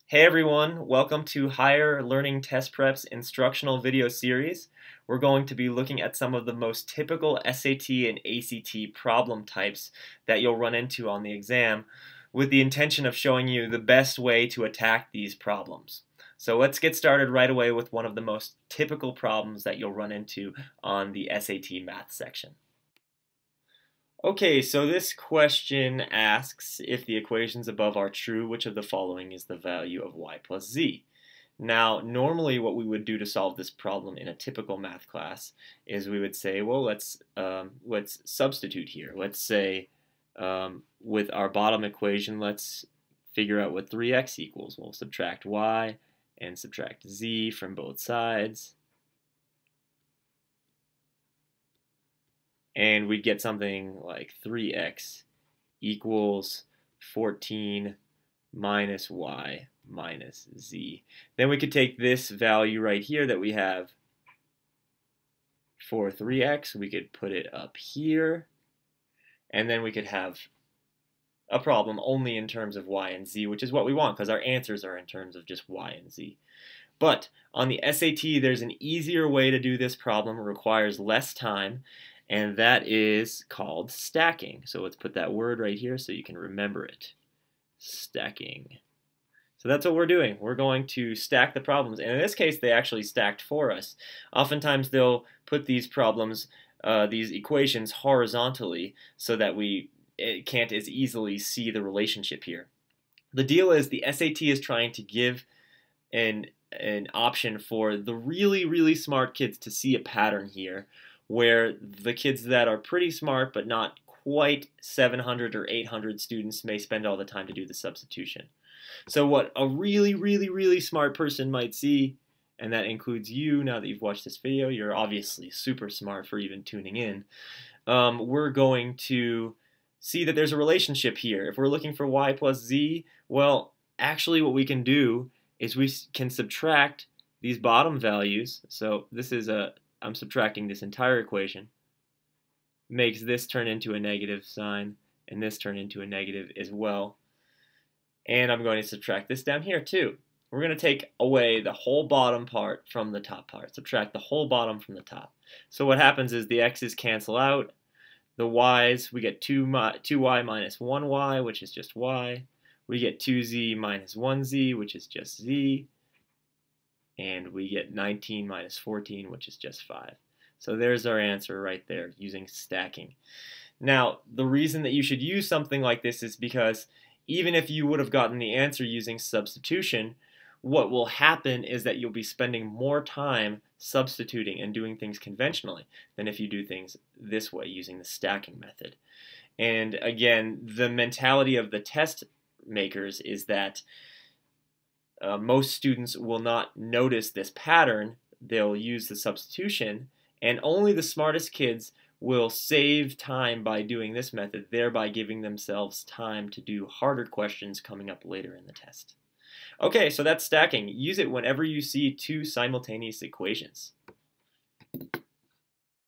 Hey everyone, welcome to Higher Learning Test Prep's instructional video series. We're going to be looking at some of the most typical SAT and ACT problem types that you'll run into on the exam with the intention of showing you the best way to attack these problems. So let's get started right away with one of the most typical problems that you'll run into on the SAT math section. Okay, so this question asks if the equations above are true, which of the following is the value of y plus z? Now, normally what we would do to solve this problem in a typical math class is we would say, well, let's substitute here. Let's say with our bottom equation, let's figure out what 3x equals. We'll subtract y and subtract z from both sides. And we'd get something like 3x equals 14 minus y minus z. Then we could take this value right here that we have for 3x, we could put it up here, and then we could have a problem only in terms of y and z, which is what we want because our answers are in terms of just y and z. But on the SAT, there's an easier way to do this problem. It requires less time, and that is called stacking. So let's put that word right here so you can remember it. Stacking. So that's what we're doing. We're going to stack the problems. And in this case, they actually stacked for us. Oftentimes, they'll put these problems, these equations horizontally so that we can't as easily see the relationship here. The deal is the SAT is trying to give an option for the really, really smart kids to see a pattern here, where the kids that are pretty smart but not quite 700 or 800 students may spend all the time to do the substitution. So what a really, really, really smart person might see, and that includes you now that you've watched this video, you're obviously super smart for even tuning in, we're going to see that there's a relationship here. If we're looking for y plus z, well, actually what we can do is we can subtract these bottom values. So this is I'm subtracting this entire equation, makes this turn into a negative sign, and this turn into a negative as well. And I'm going to subtract this down here too. We're going to take away the whole bottom part from the top part, subtract the whole bottom from the top. So what happens is the x's cancel out, the y's, we get 2y minus 1y, which is just y. We get 2z minus 1z, which is just z. And we get 19 minus 14, which is just 5. So there's our answer right there using stacking. Now, the reason that you should use something like this is because even if you would have gotten the answer using substitution, what will happen is that you'll be spending more time substituting and doing things conventionally than if you do things this way using the stacking method. And again, the mentality of the test makers is that most students will not notice this pattern. They'll use the substitution, and only the smartest kids will save time by doing this method, thereby giving themselves time to do harder questions coming up later in the test. Okay, so that's stacking. Use it whenever you see two simultaneous equations.